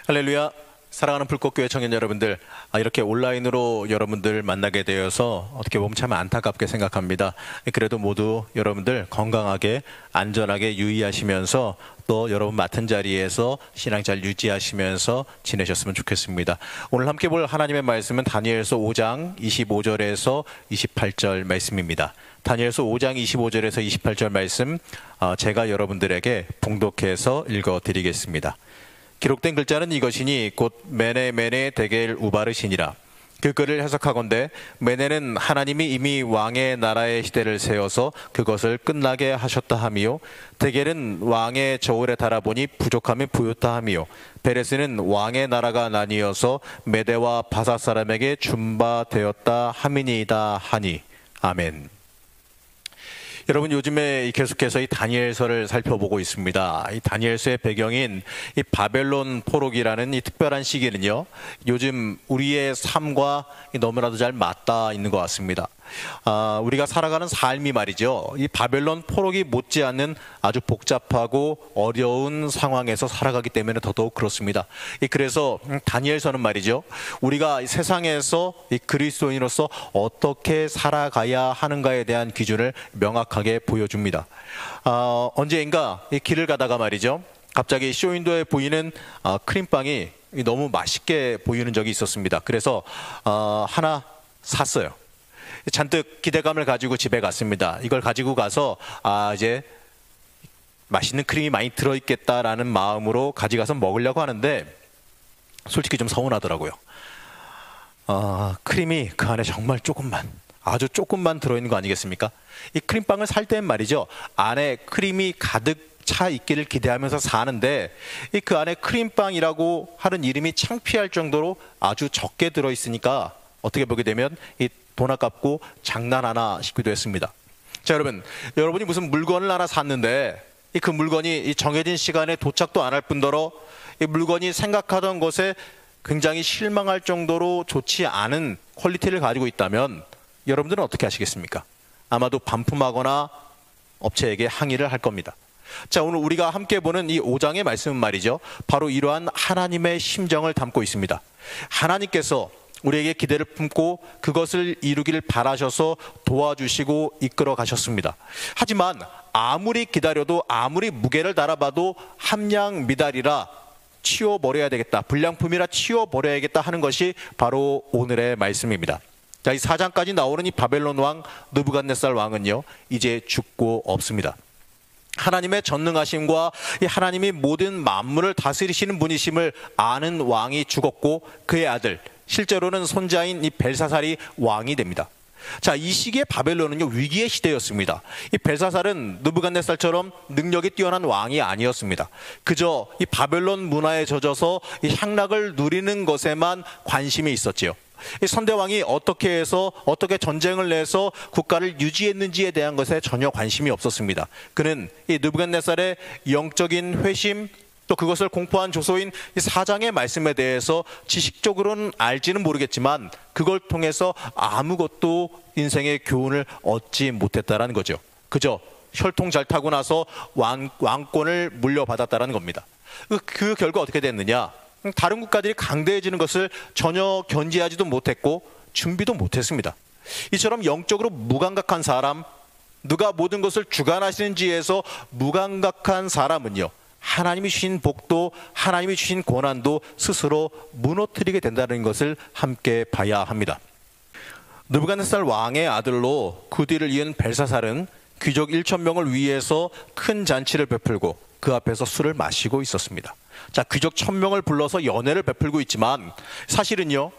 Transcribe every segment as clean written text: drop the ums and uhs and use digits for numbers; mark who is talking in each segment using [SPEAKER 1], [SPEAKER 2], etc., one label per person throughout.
[SPEAKER 1] 할렐루야. 사랑하는 불꽃교회 청년 여러분들, 이렇게 온라인으로 여러분들 만나게 되어서 어떻게 보면 참 안타깝게 생각합니다. 그래도 모두 여러분들 건강하게 안전하게 유의하시면서 또 여러분 맡은 자리에서 신앙 잘 유지하시면서 지내셨으면 좋겠습니다. 오늘 함께 볼 하나님의 말씀은 다니엘서 5장 25절에서 28절 말씀입니다. 다니엘서 5장 25절에서 28절 말씀 제가 여러분들에게 봉독해서 읽어드리겠습니다. 기록된 글자는 이것이니 곧 메네 데겔 우바르시니라. 그 글을 해석하건대 메네는 하나님이 이미 왕의 나라의 시대를 세워서 그것을 끝나게 하셨다 하미요, 데겔은 왕의 저울에 달아보니 부족함이 부였다 하미요, 베레스는 왕의 나라가 나뉘어서 메대와 바사 사람에게 준바되었다 함이니이다 하니. 아멘. 여러분, 요즘에 계속해서 이 다니엘서를 살펴보고 있습니다. 이 다니엘서의 배경인 이 바벨론 포로기라는 이 특별한 시기는요, 요즘 우리의 삶과 너무나도 잘 맞닿아 있는 것 같습니다. 우리가 살아가는 삶이 말이죠, 이 바벨론 포로기 못지않는 아주 복잡하고 어려운 상황에서 살아가기 때문에 더더욱 그렇습니다. 그래서 다니엘서는 말이죠, 우리가 이 세상에서 이 그리스도인으로서 어떻게 살아가야 하는가에 대한 기준을 명확하게 보여줍니다. 언제인가 이 길을 가다가 말이죠, 갑자기 쇼윈도에 보이는 크림빵이 너무 맛있게 보이는 적이 있었습니다. 그래서 하나 샀어요. 잔뜩 기대감을 가지고 집에 갔습니다. 이걸 가지고 가서 이제 맛있는 크림이 많이 들어있겠다라는 마음으로 가져가서 먹으려고 하는데 솔직히 좀 서운하더라고요. 크림이 그 안에 정말 조금만, 아주 조금만 들어있는 거 아니겠습니까? 이 크림빵을 살 땐 말이죠, 안에 크림이 가득 차 있기를 기대하면서 사는데 그 안에 크림빵이라고 하는 이름이 창피할 정도로 아주 적게 들어있으니까 어떻게 보게 되면 이 돈 아깝고 장난하나 싶기도 했습니다. 자, 여러분이 무슨 물건을 하나 샀는데 그 물건이 이 정해진 시간에 도착도 안 할 뿐더러 이 물건이 생각하던 것에 굉장히 실망할 정도로 좋지 않은 퀄리티를 가지고 있다면 여러분들은 어떻게 하시겠습니까? 아마도 반품하거나 업체에게 항의를 할 겁니다. 자, 오늘 우리가 함께 보는 이 5장의 말씀은 말이죠, 바로 이러한 하나님의 심정을 담고 있습니다. 하나님께서 우리에게 기대를 품고 그것을 이루기를 바라셔서 도와주시고 이끌어 가셨습니다. 하지만 아무리 기다려도 아무리 무게를 달아봐도 함량 미달이라 치워버려야 되겠다, 불량품이라 치워버려야겠다 하는 것이 바로 오늘의 말씀입니다. 자, 이 4장까지 나오는 이 바벨론 왕 느부갓네살 왕은요, 이제 죽고 없습니다. 하나님의 전능하심과 이 하나님이 모든 만물을 다스리시는 분이심을 아는 왕이 죽었고 그의 아들, 실제로는 손자인 이 벨사살이 왕이 됩니다. 자, 이 시기에 바벨론은요, 위기의 시대였습니다. 이 벨사살은 느부갓네살처럼 능력이 뛰어난 왕이 아니었습니다. 그저 이 바벨론 문화에 젖어서 이 향락을 누리는 것에만 관심이 있었지요. 이 선대왕이 어떻게 해서 어떻게 전쟁을 내서 국가를 유지했는지에 대한 것에 전혀 관심이 없었습니다. 그는 이 느부갓네살의 영적인 회심, 또 그것을 공포한 조소인 이 4장의 말씀에 대해서 지식적으로는 알지는 모르겠지만 그걸 통해서 아무것도 인생의 교훈을 얻지 못했다라는 거죠. 그저 혈통 잘 타고 나서 왕권을 물려받았다라는 겁니다. 그 결과 어떻게 됐느냐? 다른 국가들이 강대해지는 것을 전혀 견제하지도 못했고 준비도 못했습니다. 이처럼 영적으로 무감각한 사람, 누가 모든 것을 주관하시는지에서 무감각한 사람은요, 하나님이 주신 복도, 하나님이 주신 고난도 스스로 무너뜨리게 된다는 것을 함께 봐야 합니다. 느부갓네살 왕의 아들로 그 뒤를 이은 벨사살은 귀족 1,000명을 위해서 큰 잔치를 베풀고 그 앞에서 술을 마시고 있었습니다. 자, 귀족 1,000명을 불러서 연회를 베풀고 있지만 사실은요,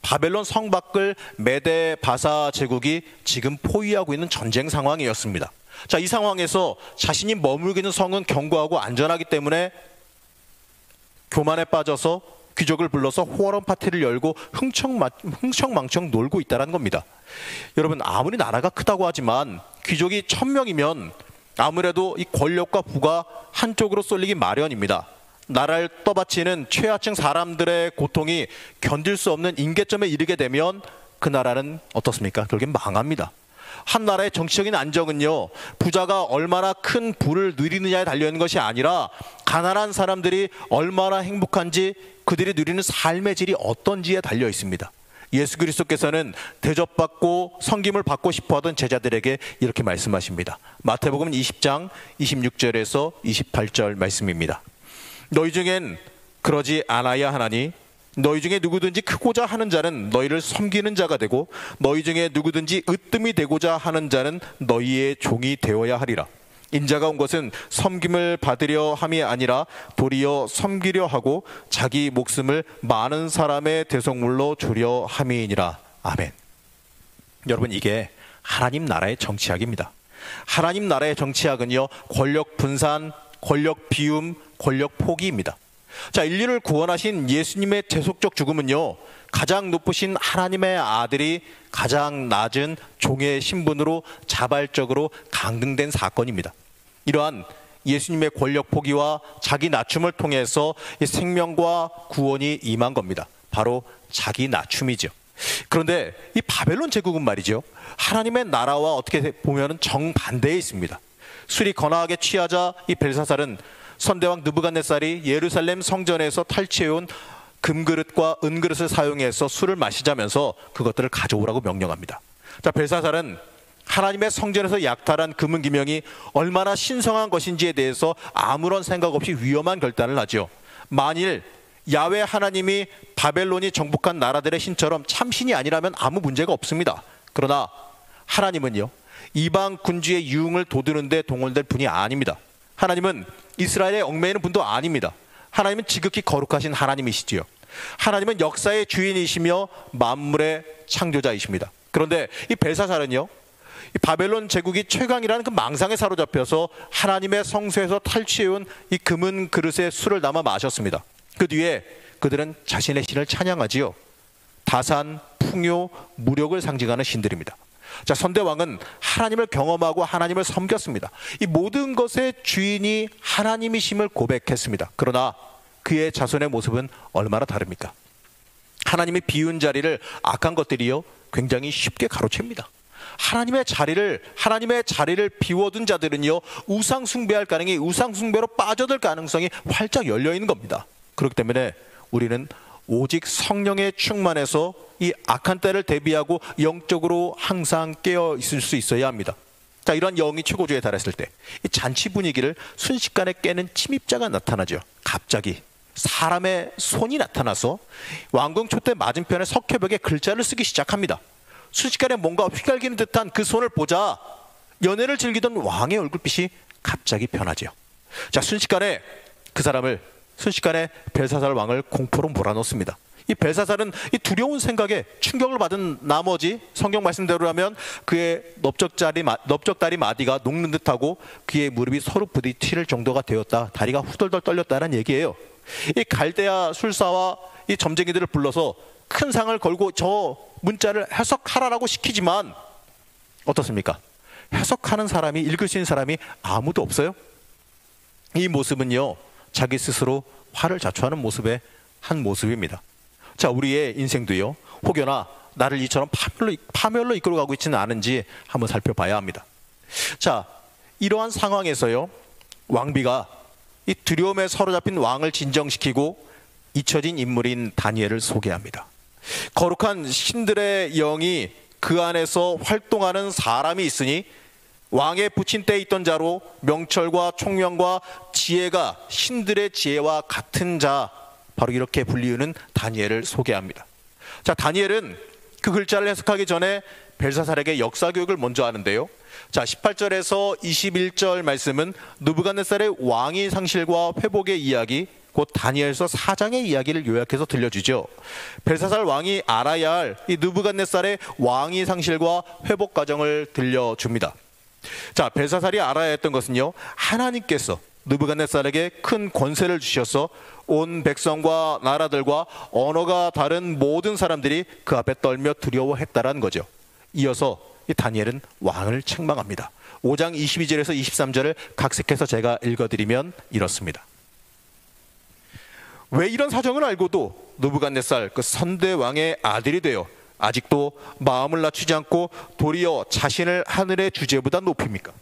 [SPEAKER 1] 바벨론 성 밖을 메데 바사 제국이 지금 포위하고 있는 전쟁 상황이었습니다. 자, 이 상황에서 자신이 머물고 있는 성은 견고하고 안전하기 때문에 교만에 빠져서 귀족을 불러서 호화로운 파티를 열고 흥청망청 놀고 있다는 겁니다. 여러분, 아무리 나라가 크다고 하지만 귀족이 1,000명이면 아무래도 이 권력과 부가 한쪽으로 쏠리기 마련입니다. 나라를 떠받치는 최하층 사람들의 고통이 견딜 수 없는 임계점에 이르게 되면 그 나라는 어떻습니까? 결국엔 망합니다. 한 나라의 정치적인 안정은요, 부자가 얼마나 큰 부를 누리느냐에 달려있는 것이 아니라 가난한 사람들이 얼마나 행복한지, 그들이 누리는 삶의 질이 어떤지에 달려 있습니다. 예수 그리스도께서는 대접받고 섬김을 받고 싶어하던 제자들에게 이렇게 말씀하십니다. 마태복음 20장 26절에서 28절 말씀입니다. 너희 중엔 그러지 않아야 하나니 너희 중에 누구든지 크고자 하는 자는 너희를 섬기는 자가 되고 너희 중에 누구든지 으뜸이 되고자 하는 자는 너희의 종이 되어야 하리라. 인자가 온 것은 섬김을 받으려 함이 아니라 도리어 섬기려 하고 자기 목숨을 많은 사람의 대속물로 주려 함이니라. 아멘. 여러분, 이게 하나님 나라의 정치학입니다. 하나님 나라의 정치학은요, 권력 분산, 권력 비움, 권력 포기입니다. 자, 인류를 구원하신 예수님의 대속적 죽음은요, 가장 높으신 하나님의 아들이 가장 낮은 종의 신분으로 자발적으로 강등된 사건입니다. 이러한 예수님의 권력 포기와 자기 낮춤을 통해서 생명과 구원이 임한 겁니다. 바로 자기 낮춤이죠. 그런데 이 바벨론 제국은 말이죠, 하나님의 나라와 어떻게 보면 정반대에 있습니다. 술이 거나하게 취하자 이 벨사살은 선대왕 느부갓네살이 예루살렘 성전에서 탈취해온 금그릇과 은그릇을 사용해서 술을 마시자면서 그것들을 가져오라고 명령합니다. 자, 벨사살은 하나님의 성전에서 약탈한 금은기명이 얼마나 신성한 것인지에 대해서 아무런 생각 없이 위험한 결단을 하죠. 만일 야훼 하나님이 바벨론이 정복한 나라들의 신처럼 참신이 아니라면 아무 문제가 없습니다. 그러나 하나님은요, 이방 군주의 유흥을 돋우는 데 동원될 분이 아닙니다. 하나님은 이스라엘에 얽매이는 분도 아닙니다. 하나님은 지극히 거룩하신 하나님이시지요. 하나님은 역사의 주인이시며 만물의 창조자이십니다. 그런데 이 벨사살은요, 이 바벨론 제국이 최강이라는 그 망상에 사로잡혀서 하나님의 성소에서 탈취해온 이 금은 그릇에 술을 담아 마셨습니다. 그 뒤에 그들은 자신의 신을 찬양하지요. 다산, 풍요, 무력을 상징하는 신들입니다. 자, 선대왕은 하나님을 경험하고 하나님을 섬겼습니다. 이 모든 것의 주인이 하나님이심을 고백했습니다. 그러나 그의 자손의 모습은 얼마나 다릅니까? 하나님이 비운 자리를 악한 것들이요, 굉장히 쉽게 가로챕니다. 하나님의 자리를 비워둔 자들은요, 우상 숭배할 가능성이, 우상 숭배로 빠져들 가능성이 활짝 열려 있는 겁니다. 그렇기 때문에 우리는 오직 성령의 충만해서 이 악한 때를 대비하고 영적으로 항상 깨어 있을 수 있어야 합니다. 자, 이런 영이 최고조에 달했을 때 이 잔치 분위기를 순식간에 깨는 침입자가 나타나죠. 갑자기 사람의 손이 나타나서 왕궁 촛대 맞은편에 석회벽에 글자를 쓰기 시작합니다. 순식간에 뭔가 휘갈기는 듯한 그 손을 보자 연애를 즐기던 왕의 얼굴빛이 갑자기 변하죠. 자, 순식간에 벨사살 왕을 공포로 몰아넣습니다. 이 벨사살은 이 두려운 생각에 충격을 받은 나머지 성경 말씀대로라면 그의 넓적다리 마디가 녹는 듯하고 그의 무릎이 서로 부딪힐 정도가 되었다, 다리가 후덜덜 떨렸다는 얘기예요. 이 갈대아 술사와 이 점쟁이들을 불러서 큰 상을 걸고 저 문자를 해석하라라고 시키지만 어떻습니까? 해석하는 사람이, 읽을 수 있는 사람이 아무도 없어요. 이 모습은요, 자기 스스로 화를 자초하는 모습의 한 모습입니다. 자, 우리의 인생도요, 혹여나 나를 이처럼 파멸로 이끌어가고 있지는 않은지 한번 살펴봐야 합니다. 자, 이러한 상황에서요, 왕비가 이 두려움에 사로잡힌 왕을 진정시키고 잊혀진 인물인 다니엘을 소개합니다. 거룩한 신들의 영이 그 안에서 활동하는 사람이 있으니 왕의 붙인 때에 있던 자로 명철과 총명과 지혜가 신들의 지혜와 같은 자, 바로 이렇게 불리우는 다니엘을 소개합니다. 자, 다니엘은 그 글자를 해석하기 전에 벨사살에게 역사 교육을 먼저 하는데요. 자, 18절에서 21절 말씀은 느부갓네살의 왕위 상실과 회복의 이야기, 곧 다니엘서 4장의 이야기를 요약해서 들려주죠. 벨사살 왕이 알아야 할 이 느부갓네살의 왕위 상실과 회복 과정을 들려줍니다. 자, 벨사살이 알아야 했던 것은요, 하나님께서 느부갓네살에게 큰 권세를 주셔서 온 백성과 나라들과 언어가 다른 모든 사람들이 그 앞에 떨며 두려워했다라는 거죠. 이어서 이 다니엘은 왕을 책망합니다. 5장 22절에서 23절을 각색해서 제가 읽어드리면 이렇습니다. 왜 이런 사정을 알고도 느부갓네살 그 선대왕의 아들이 되어 아직도 마음을 낮추지 않고 도리어 자신을 하늘의 주제보다 높입니까?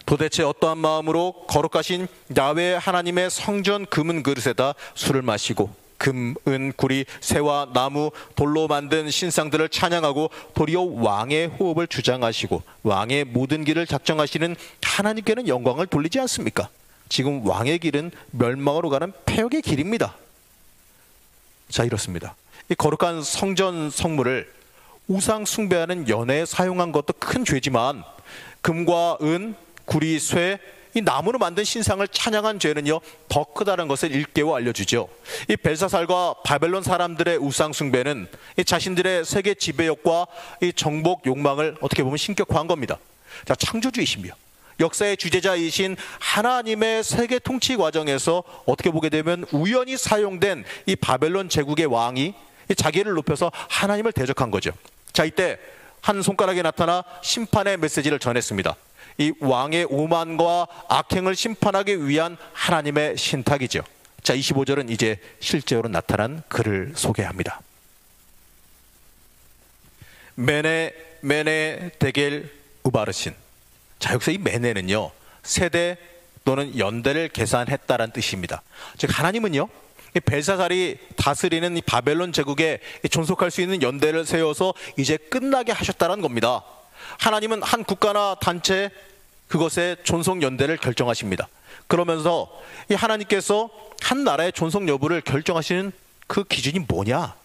[SPEAKER 1] 도대체 어떠한 마음으로 거룩하신 야훼 하나님의 성전 금은 그릇에다 술을 마시고 금, 은, 구리, 새와 나무, 돌로 만든 신상들을 찬양하고 도리어 왕의 호흡을 주장하시고 왕의 모든 길을 작정하시는 하나님께는 영광을 돌리지 않습니까? 지금 왕의 길은 멸망으로 가는 폐역의 길입니다. 자, 이렇습니다. 이 거룩한 성전 성물을 우상 숭배하는 연회에 사용한 것도 큰 죄지만 금과 은, 구리, 쇠, 이 나무로 만든 신상을 찬양한 죄는요 더 크다는 것을 일깨워 알려주죠. 이 벨사살과 바벨론 사람들의 우상 숭배는 이 자신들의 세계 지배욕과 이 정복 욕망을 어떻게 보면 신격화한 겁니다. 자, 창조주이시며 역사의 주재자이신 하나님의 세계 통치 과정에서 어떻게 보게 되면 우연히 사용된 이 바벨론 제국의 왕이 이 자기를 높여서 하나님을 대적한 거죠. 자, 이때 한 손가락에 나타나 심판의 메시지를 전했습니다. 이 왕의 오만과 악행을 심판하기 위한 하나님의 신탁이죠. 자, 25절은 이제 실제로 나타난 글을 소개합니다. 메네 데겔 우바르신. 자, 여기서 이 메네는요 세대 또는 연대를 계산했다라는 뜻입니다. 즉 하나님은요 이 벨사살이 다스리는 이 바벨론 제국에 존속할 수 있는 연대를 세워서 이제 끝나게 하셨다는 겁니다. 하나님은 한 국가나 단체 그것의 존속 연대를 결정하십니다. 그러면서 이 하나님께서 한 나라의 존속 여부를 결정하시는 그 기준이 뭐냐?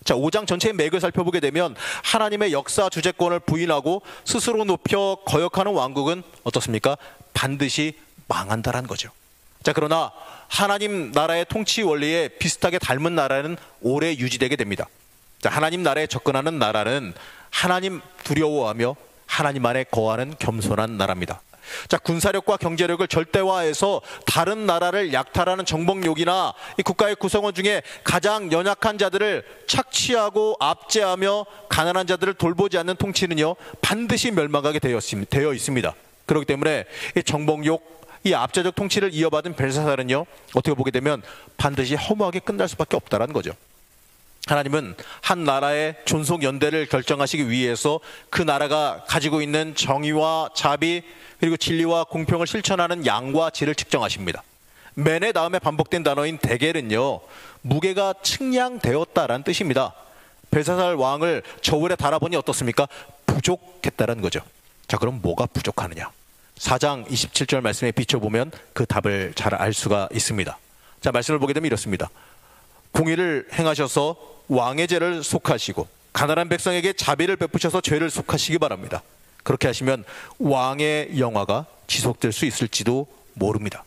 [SPEAKER 1] 자, 5장 전체의 맥을 살펴보게 되면 하나님의 역사 주재권을 부인하고 스스로 높여 거역하는 왕국은 어떻습니까? 반드시 망한다라는 거죠. 자, 그러나 하나님 나라의 통치 원리에 비슷하게 닮은 나라는 오래 유지되게 됩니다. 자, 하나님 나라에 접근하는 나라는 하나님 두려워하며 하나님 안에 거하는 겸손한 나라입니다. 자, 군사력과 경제력을 절대화해서 다른 나라를 약탈하는 정복욕이나 이 국가의 구성원 중에 가장 연약한 자들을 착취하고 압제하며 가난한 자들을 돌보지 않는 통치는요 반드시 멸망하게 되어 있습니다. 그렇기 때문에 이 정복욕, 이 압제적 통치를 이어받은 벨사살은요 어떻게 보게 되면 반드시 허무하게 끝날 수밖에 없다는 거죠. 하나님은 한 나라의 존속 연대를 결정하시기 위해서 그 나라가 가지고 있는 정의와 자비 그리고 진리와 공평을 실천하는 양과 질을 측정하십니다. 맨의 다음에 반복된 단어인 데겔은요 무게가 측량되었다라는 뜻입니다. 벨사살 왕을 저울에 달아보니 어떻습니까? 부족했다라는 거죠. 자, 그럼 뭐가 부족하느냐? 4장 27절 말씀에 비춰보면 그 답을 잘 알 수가 있습니다. 자, 말씀을 보게 되면 이렇습니다. 공의를 행하셔서 왕의 죄를 속하시고 가난한 백성에게 자비를 베푸셔서 죄를 속하시기 바랍니다. 그렇게 하시면 왕의 영화가 지속될 수 있을지도 모릅니다.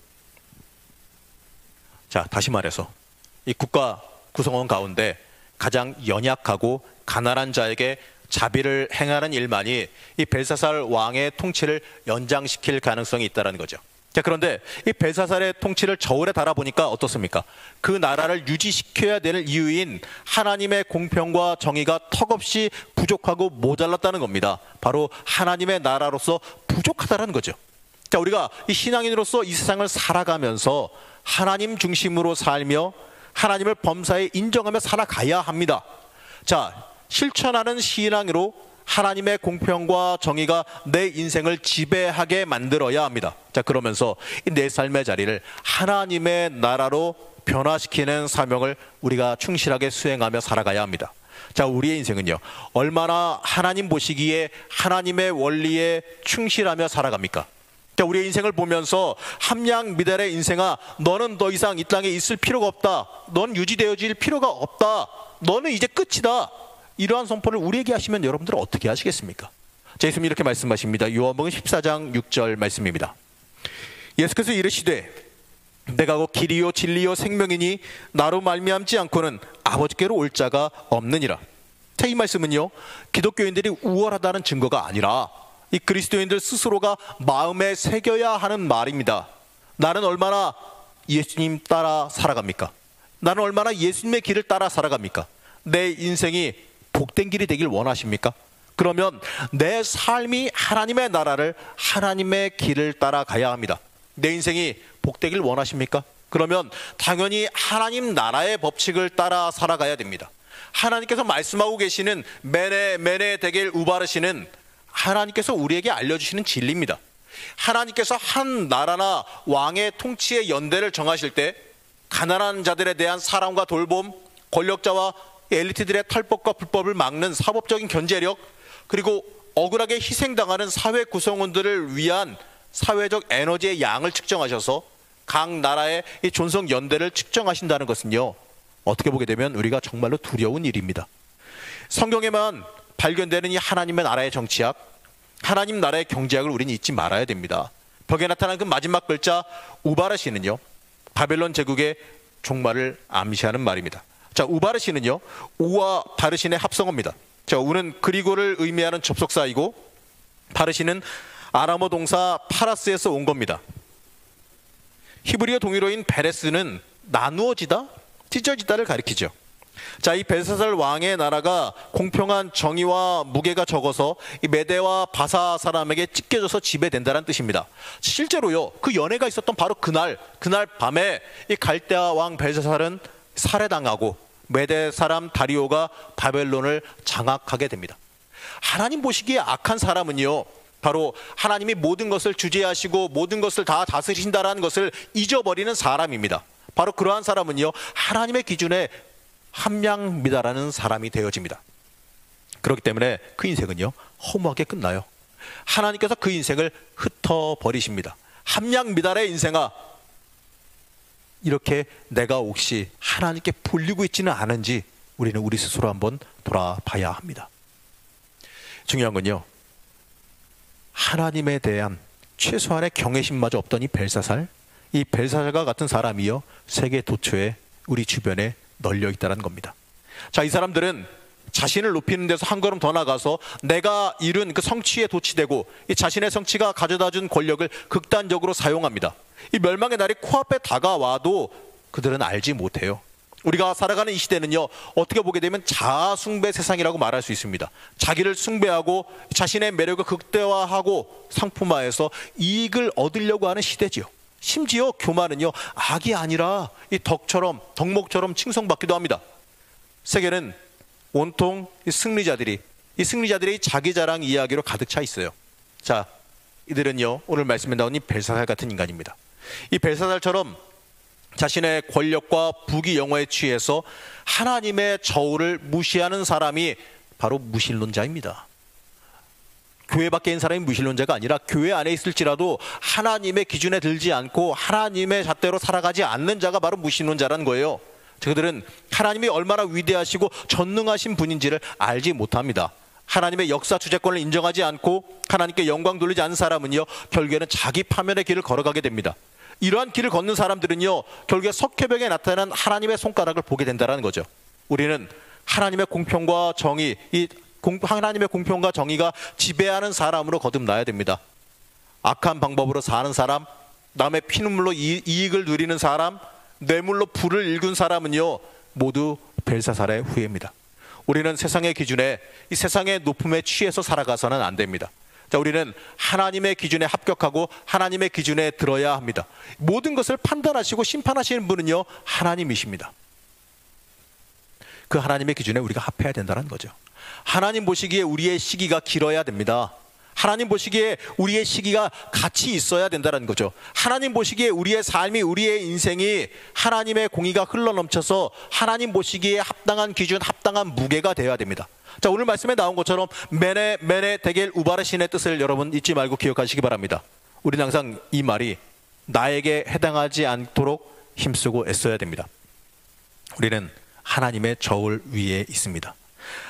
[SPEAKER 1] 자, 다시 말해서 이 국가 구성원 가운데 가장 연약하고 가난한 자에게 자비를 행하는 일만이 이 벨사살 왕의 통치를 연장시킬 가능성이 있다는 거죠. 자, 그런데 이 벨사살의 통치를 저울에 달아보니까 어떻습니까? 그 나라를 유지시켜야 되는 이유인 하나님의 공평과 정의가 턱없이 부족하고 모자랐다는 겁니다. 바로 하나님의 나라로서 부족하다는 거죠. 자, 우리가 이 신앙인으로서 이 세상을 살아가면서 하나님 중심으로 살며 하나님을 범사에 인정하며 살아가야 합니다. 자, 실천하는 신앙으로 하나님의 공평과 정의가 내 인생을 지배하게 만들어야 합니다. 자, 그러면서 내 삶의 자리를 하나님의 나라로 변화시키는 사명을 우리가 충실하게 수행하며 살아가야 합니다. 자, 우리의 인생은요 얼마나 하나님 보시기에 하나님의 원리에 충실하며 살아갑니까? 자, 우리의 인생을 보면서 함양 미달의 인생아, 너는 더 이상 이 땅에 있을 필요가 없다. 넌 유지되어질 필요가 없다. 너는 이제 끝이다. 이러한 선포를 우리에게 하시면 여러분들은 어떻게 하시겠습니까? 자, 예수님이 이렇게 말씀하십니다. 요한복음 14장 6절 말씀입니다. 예수께서 이르시되 내가 곧 길이요 진리요 생명이니 나로 말미암지 않고는 아버지께로 올 자가 없느니라. 자, 이 말씀은요 기독교인들이 우월하다는 증거가 아니라 이 그리스도인들 스스로가 마음에 새겨야 하는 말입니다. 나는 얼마나 예수님 따라 살아갑니까? 나는 얼마나 예수님의 길을 따라 살아갑니까? 내 인생이 복된 길이 되길 원하십니까? 그러면 내 삶이 하나님의 나라를 하나님의 길을 따라가야 합니다. 내 인생이 복되길 원하십니까? 그러면 당연히 하나님 나라의 법칙을 따라 살아가야 됩니다. 하나님께서 말씀하고 계시는 메네 데겔 우바르시는 하나님께서 우리에게 알려주시는 진리입니다. 하나님께서 한 나라나 왕의 통치의 연대를 정하실 때 가난한 자들에 대한 사랑과 돌봄, 권력자와 엘리트들의 탈법과 불법을 막는 사법적인 견제력, 그리고 억울하게 희생당하는 사회 구성원들을 위한 사회적 에너지의 양을 측정하셔서 각 나라의 이 존속 연대를 측정하신다는 것은요, 어떻게 보게 되면 우리가 정말로 두려운 일입니다. 성경에만 발견되는 이 하나님의 나라의 정치학, 하나님 나라의 경제학을 우리는 잊지 말아야 됩니다. 벽에 나타난 그 마지막 글자 우바르시는요, 바벨론 제국의 종말을 암시하는 말입니다. 자, 우바르시는요, 우와 바르신의 합성어입니다. 자, 우는 그리고를 의미하는 접속사이고, 바르신은 아람어 동사 파라스에서 온 겁니다. 히브리어 동의어인 베레스는 나누어지다, 찢어지다를 가리키죠. 자, 이 벨사살 왕의 나라가 공평한 정의와 무게가 적어서 이 메대와 바사 사람에게 찢겨져서 지배된다는 뜻입니다. 실제로요, 그 연회가 있었던 바로 그날 밤에 이 갈대아 왕 벨사살은 살해당하고 메대 사람 다리오가 바벨론을 장악하게 됩니다. 하나님 보시기에 악한 사람은요, 바로 하나님이 모든 것을 주재하시고 모든 것을 다 다스리신다라는 것을 잊어버리는 사람입니다. 바로 그러한 사람은요, 하나님의 기준에 함량미다라는 사람이 되어집니다. 그렇기 때문에 그 인생은요, 허무하게 끝나요. 하나님께서 그 인생을 흩어버리십니다. 함량미달의 인생아, 이렇게 내가 혹시 하나님께 불리고 있지는 않은지 우리는 우리 스스로 한번 돌아봐야 합니다. 중요한 건요, 하나님에 대한 최소한의 경외심마저 없던 이 벨사살과 같은 사람이요, 세계 도처에 우리 주변에 널려 있다는 겁니다. 자, 이 사람들은 자신을 높이는 데서 한 걸음 더 나가서 내가 이룬 그 성취에 도취되고 이 자신의 성취가 가져다준 권력을 극단적으로 사용합니다. 이 멸망의 날이 코앞에 다가와도 그들은 알지 못해요. 우리가 살아가는 이 시대는요, 어떻게 보게 되면 자아숭배 세상이라고 말할 수 있습니다. 자기를 숭배하고 자신의 매력을 극대화하고 상품화해서 이익을 얻으려고 하는 시대지요. 심지어 교만은요, 악이 아니라 이 덕목처럼 칭송받기도 합니다. 세계는 온통 이 승리자들이 자기 자랑 이야기로 가득 차 있어요. 자, 이들은요, 오늘 말씀에 나온 이 벨사살 같은 인간입니다. 이 벨사살처럼 자신의 권력과 부귀 영화에 취해서 하나님의 저울을 무시하는 사람이 바로 무신론자입니다. 교회 밖에 있는 사람이 무신론자가 아니라 교회 안에 있을지라도 하나님의 기준에 들지 않고 하나님의 잣대로 살아가지 않는 자가 바로 무신론자라는 거예요. 그들은 하나님이 얼마나 위대하시고 전능하신 분인지를 알지 못합니다. 하나님의 역사 주재권을 인정하지 않고 하나님께 영광 돌리지 않는 사람은요, 결국에는 자기 파멸의 길을 걸어가게 됩니다. 이러한 길을 걷는 사람들은요, 결국에 석회벽에 나타난 하나님의 손가락을 보게 된다는 거죠. 우리는 하나님의 공평과 정의, 하나님의 공평과 정의가 지배하는 사람으로 거듭나야 됩니다. 악한 방법으로 사는 사람, 남의 피눈물로 이익을 누리는 사람, 뇌물로 불을 일군 사람은요, 모두 벨사살의 후예입니다. 우리는 세상의 기준에, 이 세상의 높음에 취해서 살아가서는 안 됩니다. 자, 우리는 하나님의 기준에 합격하고 하나님의 기준에 들어야 합니다. 모든 것을 판단하시고 심판하시는 분은요, 하나님이십니다. 그 하나님의 기준에 우리가 합해야 된다는 거죠. 하나님 보시기에 우리의 시기가 길어야 됩니다. 하나님 보시기에 우리의 시기가 같이 있어야 된다는 거죠. 하나님 보시기에 우리의 삶이, 우리의 인생이 하나님의 공의가 흘러넘쳐서 하나님 보시기에 합당한 기준, 합당한 무게가 되어야 됩니다. 자, 오늘 말씀에 나온 것처럼 메네 데겔 우바르신의 뜻을 여러분 잊지 말고 기억하시기 바랍니다. 우리는 항상 이 말이 나에게 해당하지 않도록 힘쓰고 애써야 됩니다. 우리는 하나님의 저울 위에 있습니다.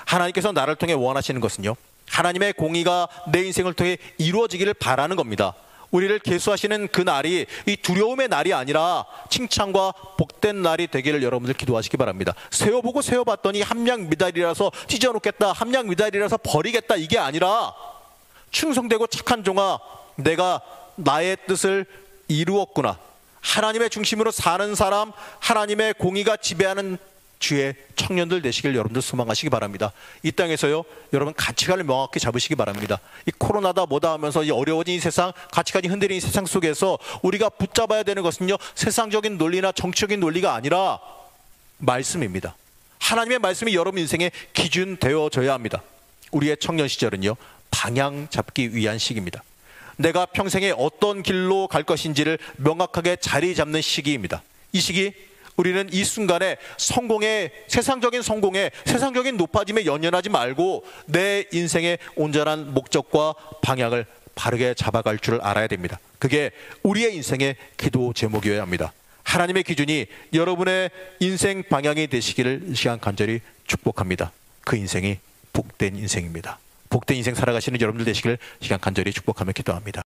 [SPEAKER 1] 하나님께서 나를 통해 원하시는 것은요, 하나님의 공의가 내 인생을 통해 이루어지기를 바라는 겁니다. 우리를 계수하시는 그 날이 이 두려움의 날이 아니라 칭찬과 복된 날이 되기를 여러분들 기도하시기 바랍니다. 세어보고 세어봤더니 함량미달이라서 찢어놓겠다, 함량미달이라서 버리겠다, 이게 아니라 충성되고 착한 종아, 내가 나의 뜻을 이루었구나, 하나님의 중심으로 사는 사람, 하나님의 공의가 지배하는 주의 청년들 되시길 여러분들 소망하시기 바랍니다. 이 땅에서요, 여러분 가치관을 명확히 잡으시기 바랍니다. 이 코로나다 뭐다 하면서 이 어려워진 이 세상, 가치관이 흔들리는 이 세상 속에서 우리가 붙잡아야 되는 것은요, 세상적인 논리나 정치적인 논리가 아니라 말씀입니다. 하나님의 말씀이 여러분 인생의 기준 되어져야 합니다. 우리의 청년 시절은요, 방향 잡기 위한 시기입니다. 내가 평생에 어떤 길로 갈 것인지를 명확하게 자리 잡는 시기입니다. 이 시기, 우리는 이 순간에 세상적인 성공에, 세상적인 높아짐에 연연하지 말고 내 인생의 온전한 목적과 방향을 바르게 잡아갈 줄을 알아야 됩니다. 그게 우리의 인생의 기도 제목이어야 합니다. 하나님의 기준이 여러분의 인생 방향이 되시기를 이 시간 간절히 축복합니다. 그 인생이 복된 인생입니다. 복된 인생 살아가시는 여러분들 되시기를 이 시간 간절히 축복하며 기도합니다.